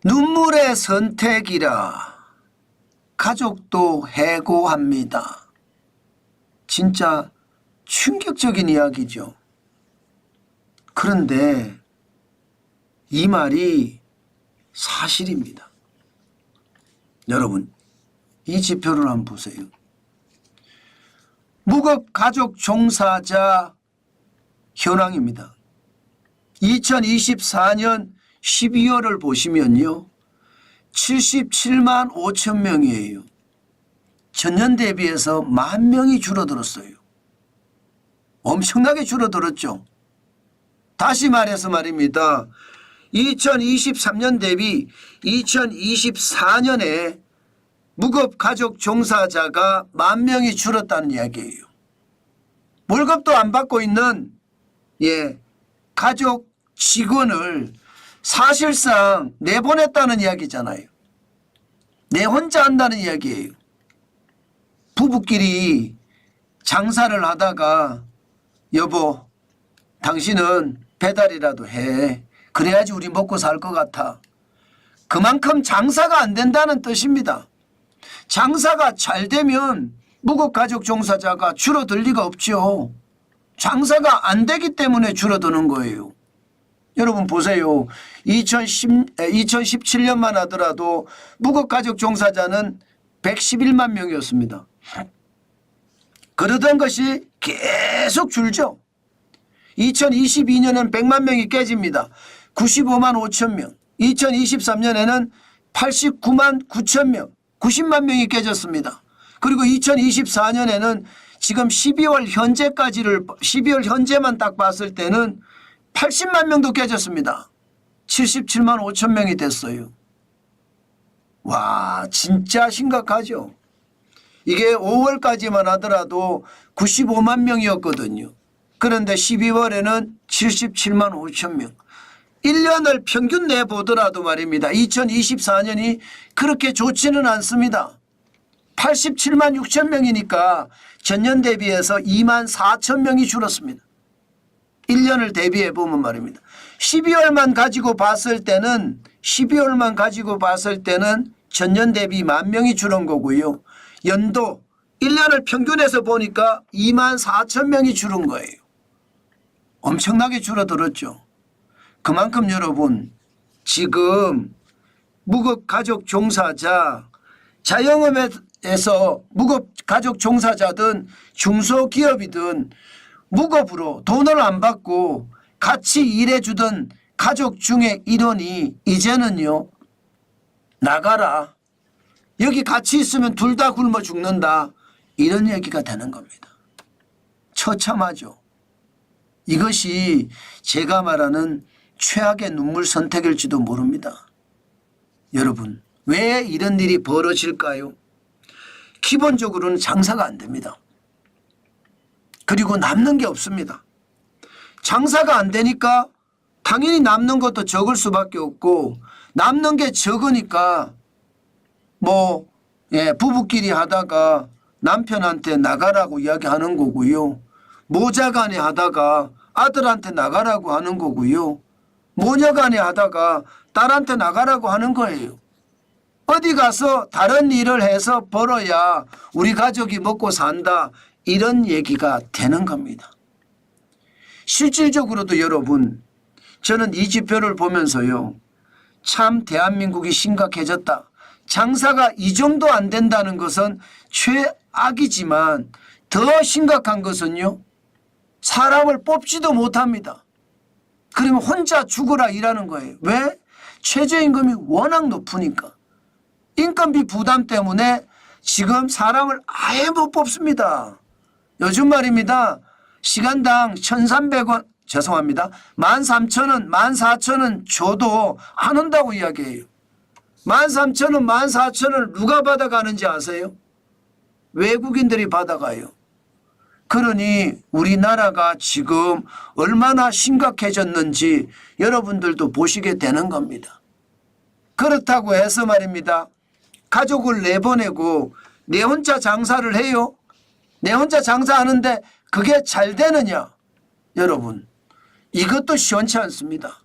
눈물의 선택이라 가족도 해고합니다. 진짜 충격적인 이야기죠. 그런데 이 말이 사실입니다. 여러분, 이 지표를 한번 보세요. 무급 가족 종사자 현황입니다. 2024년 12월을 보시면요. 77만 5천 명이에요. 전년 대비해서 10,000명이 줄어들었어요. 엄청나게 줄어들었죠. 다시 말해서 말입니다. 2023년 대비 2024년에 무급 가족 종사자가 10,000명이 줄었다는 이야기예요. 월급도 안 받고 있는 가족 직원을 사실상 내보냈다는 이야기잖아요. 내 혼자 한다는 이야기예요. 부부끼리 장사를 하다가 여보, 당신은 배달이라도 해. 그래야지 우리 먹고 살 것 같아. 그만큼 장사가 안 된다는 뜻입니다. 장사가 잘 되면 무급가족 종사자가 줄어들 리가 없죠. 장사가 안 되기 때문에 줄어드는 거예요. 여러분 보세요. 2017년만 하더라도 무급가족 종사자는 111만 명이었습니다. 그러던 것이 계속 줄죠. 2022년은 100만 명이 깨집니다. 95만 5천 명. 2023년에는 89만 9천 명, 90만 명이 깨졌습니다. 그리고 2024년에는 지금 12월 현재만 딱 봤을 때는 80만 명도 깨졌습니다. 77만 5천 명이 됐어요. 와, 진짜 심각하죠. 이게 5월까지만 하더라도 95만 명이었거든요. 그런데 12월에는 77만 5천 명. 1년을 평균 내보더라도 말입니다. 2024년이 그렇게 좋지는 않습니다. 87만 6천 명이니까 전년 대비해서 2만 4천 명이 줄었습니다. 1년을 대비해 보면 말입니다. 12월만 가지고 봤을 때는 전년 대비 10,000명이 줄은 거고요. 연도 1년을 평균해서 보니까 2만 4천 명이 줄은 거예요. 엄청나게 줄어들었죠. 그만큼 여러분 지금 무급가족 종사자, 자영업에서 무급가족 종사자든 중소기업이든 무급으로 돈을 안 받고 같이 일해주던 가족 중에 일원이 이제는요, 나가라. 여기 같이 있으면 둘 다 굶어 죽는다. 이런 얘기가 되는 겁니다. 처참하죠. 이것이 제가 말하는 최악의 눈물 선택일지도 모릅니다. 여러분, 왜 이런 일이 벌어질까요? 기본적으로는 장사가 안 됩니다. 그리고 남는 게 없습니다. 장사가 안 되니까 당연히 남는 것도 적을 수밖에 없고, 남는 게 적으니까 부부끼리 하다가 남편한테 나가라고 이야기하는 거고요. 모자간에 하다가 아들한테 나가라고 하는 거고요. 모녀간에 하다가 딸한테 나가라고 하는 거예요. 어디 가서 다른 일을 해서 벌어야 우리 가족이 먹고 산다. 이런 얘기가 되는 겁니다. 실질적으로도 여러분, 저는 이 지표를 보면서요, 참 대한민국이 심각해졌다. 장사가 이 정도 안 된다는 것은 최악이지만 더 심각한 것은요, 사람을 뽑지도 못합니다. 그러면 혼자 죽어라 일하는 거예요. 왜? 최저임금이 워낙 높으니까. 인건비 부담 때문에 지금 사람을 아예 못 뽑습니다. 요즘 말입니다. 시간당 1,300원, 죄송합니다. 13,000원, 14,000원 줘도 안 온다고 이야기해요. 13,000원, 14,000원을 누가 받아가는지 아세요? 외국인들이 받아가요. 그러니 우리나라가 지금 얼마나 심각해졌는지 여러분들도 보시게 되는 겁니다. 그렇다고 해서 말입니다. 가족을 내보내고 내 혼자 장사를 해요. 내 혼자 장사하는데 그게 잘 되느냐? 여러분, 이것도 시원치 않습니다.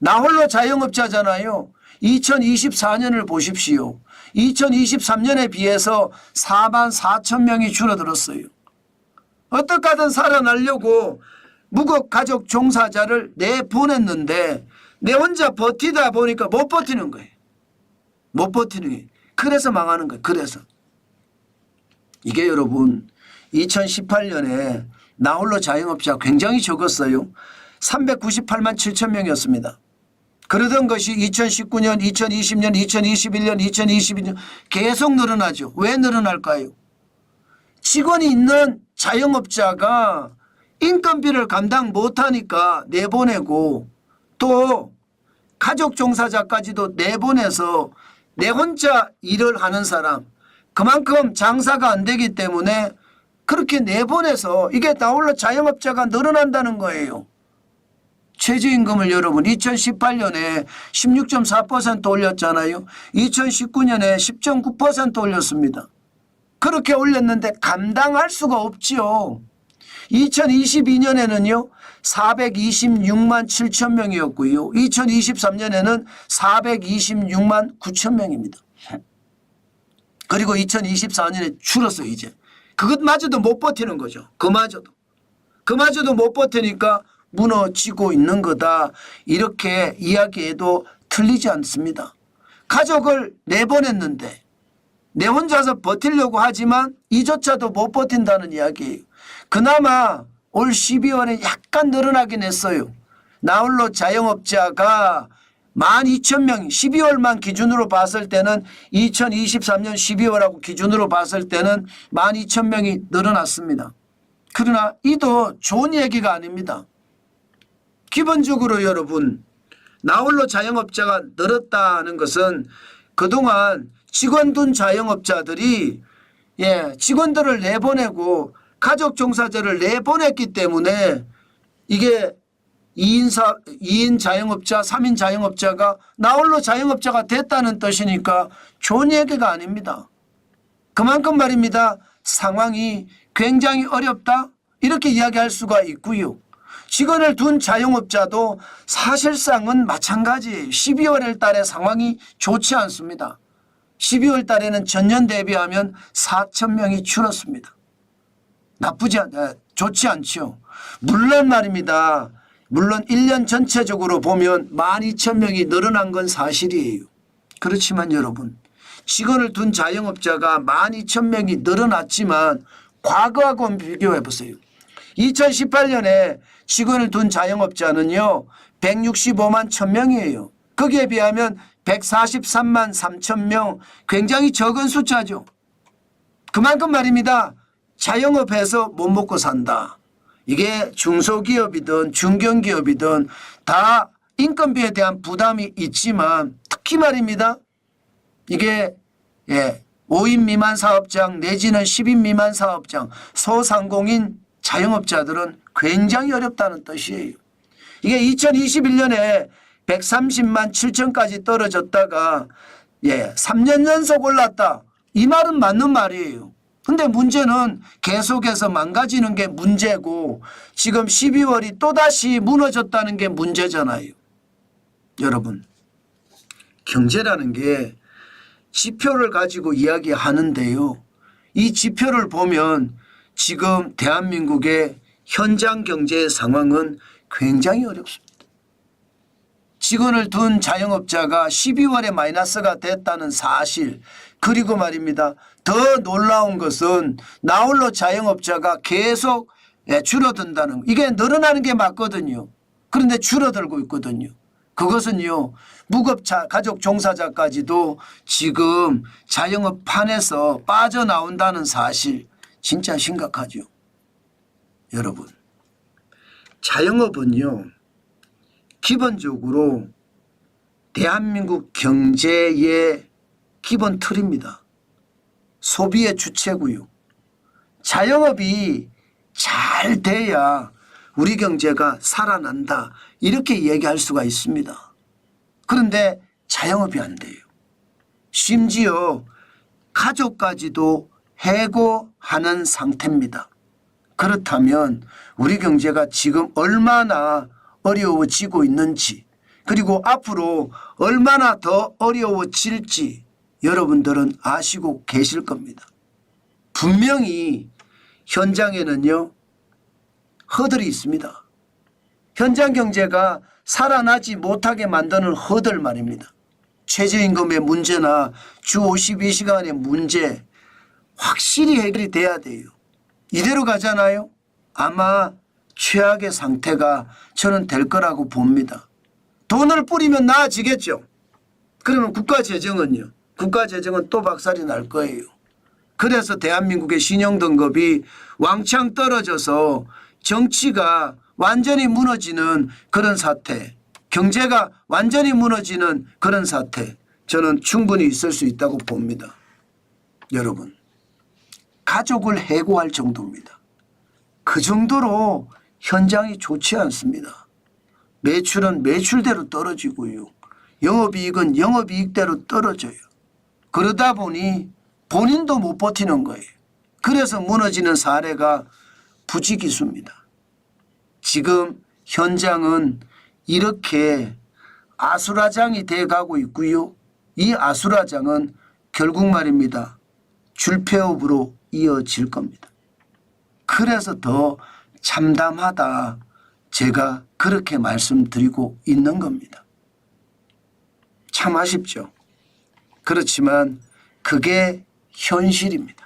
나 홀로 자영업자잖아요. 2024년을 보십시오. 2023년에 비해서 4만 4천 명이 줄어들었어요. 어떻게 하든 살아나려고 무급 가족 종사자를 내보냈는데 내 혼자 버티다 보니까 못 버티는 거예요. 못 버티는 게. 그래서 망하는 거예요. 그래서. 이게 여러분 2018년에 나 홀로 자영업자가 굉장히 적었어요. 398만 7천 명이었습니다. 그러던 것이 2019년, 2020년, 2021년, 2022년 계속 늘어나죠. 왜 늘어날까요? 직원이 있는 자영업자가 인건비를 감당 못하니까 내보내고 또 가족 종사자까지도 내보내서 내 혼자 일을 하는 사람 그만큼 장사가 안 되기 때문에 그렇게 내보내서 이게 나 홀로 자영업자가 늘어난다는 거예요. 최저임금을 여러분 2018년에 16.4% 올렸잖아요. 2019년에 10.9% 올렸습니다. 그렇게 올렸는데 감당할 수가 없지요. 2022년에는요 426만 7천 명이었고요. 2023년에는 426만 9천 명입니다. 그리고 2024년에 줄었어요. 이제 그것마저도 못 버티는 거죠. 그마저도 못 버티니까 무너지고 있는 거다. 이렇게 이야기해도 틀리지 않습니다. 가족을 내보냈는데 내 혼자서 버티려고 하지만 이조차도 못 버틴다는 이야기예요. 그나마 올 12월에 약간 늘어나긴 했어요. 나 홀로 자영업자가 12,000명 12월만 기준으로 봤을 때는 2023년 12월하고 기준으로 봤을 때는 12,000명이 늘어났습니다. 그러나 이도 좋은 얘기가 아닙니다. 기본적으로 여러분 나 홀로 자영업자가 늘었다는 것은 그동안 직원 둔 자영업자들이 직원들을 내보내고 가족 종사자를 내보냈기 때문에 이게 2인 자영업자 3인 자영업자가 나 홀로 자영업자가 됐다는 뜻이니까 좋은 얘기가 아닙니다. 그만큼 말입니다. 상황이 굉장히 어렵다 이렇게 이야기할 수가 있고요. 직원을 둔 자영업자도 사실상은 마찬가지 12월 달에 상황이 좋지 않습니다. 12월 달에는 전년 대비하면 4천 명이 줄었습니다. 좋지 않죠. 물론 말입니다. 물론 1년 전체적으로 보면 12,000명이 늘어난 건 사실이에요. 그렇지만 여러분 직원을 둔 자영업자가 12,000명이 늘어났지만 과거하고 한번 비교해 보세요. 2018년에 직원을 둔 자영업자는요 165만 1,000명이에요. 거기에 비하면 143만 3천 명 굉장히 적은 숫자죠. 그만큼 말입니다. 자영업해서 못 먹고 산다. 이게 중소기업이든 중견기업이든 다 인건비에 대한 부담이 있지만 특히 말입니다. 이게 5인 미만 사업장 내지는 10인 미만 사업장 소상공인 자영업자들은 굉장히 어렵다는 뜻이에요. 이게 2021년에 130만 7천까지 떨어졌다가 3년 연속 올랐다. 이 말은 맞는 말이에요. 근데 문제는 계속해서 망가지는 게 문제고 지금 12월이 또다시 무너졌다는 게 문제잖아요. 여러분 경제라는 게 지표를 가지고 이야기하는데요. 이 지표를 보면 지금 대한민국의 현장 경제 상황은 굉장히 어렵습니다. 직원을 둔 자영업자가 12월에 마이너스가 됐다는 사실 그리고 말입니다. 더 놀라운 것은 나 홀로 자영업자가 계속 줄어든다는 이게 늘어나는 게 맞거든요. 그런데 줄어들고 있거든요. 그것은요. 무급차 가족 종사자까지도 지금 자영업판에서 빠져나온다는 사실 진짜 심각하죠. 여러분 자영업은요. 기본적으로 대한민국 경제의 기본 틀입니다. 소비의 주체고요. 자영업이 잘 돼야 우리 경제가 살아난다. 이렇게 얘기할 수가 있습니다. 그런데 자영업이 안 돼요. 심지어 가족까지도 해고하는 상태입니다. 그렇다면 우리 경제가 지금 얼마나 어려워지고 있는지 그리고 앞으로 얼마나 더 어려워질지 여러분들은 아시고 계실 겁니다. 분명히 현장에는요, 허들이 있습니다. 현장 경제가 살아나지 못하게 만드는 허들 말입니다. 최저임금의 문제나 주 52시간의 문제 확실히 해결이 돼야 돼요. 이대로 가잖아요. 아마 최악의 상태가 저는 될 거라고 봅니다. 돈을 뿌리면 나아지겠죠. 그러면 국가재정은요. 국가재정은 또 박살이 날 거예요. 그래서 대한민국의 신용등급이 왕창 떨어져서 정치가 완전히 무너지는 그런 사태, 경제가 완전히 무너지는 그런 사태, 저는 충분히 있을 수 있다고 봅니다. 여러분, 가족을 해고할 정도입니다. 그 정도로 현장이 좋지 않습니다. 매출은 매출대로 떨어지고요. 영업이익은 영업이익대로 떨어져요. 그러다 보니 본인도 못 버티는 거예요. 그래서 무너지는 사례가 부지기수입니다. 지금 현장은 이렇게 아수라장이 돼가고 있고요. 이 아수라장은 결국 말입니다. 줄폐업으로 이어질 겁니다. 그래서 더 참담하다 제가 그렇게 말씀드리고 있는 겁니다. 참 아쉽죠. 그렇지만 그게 현실입니다.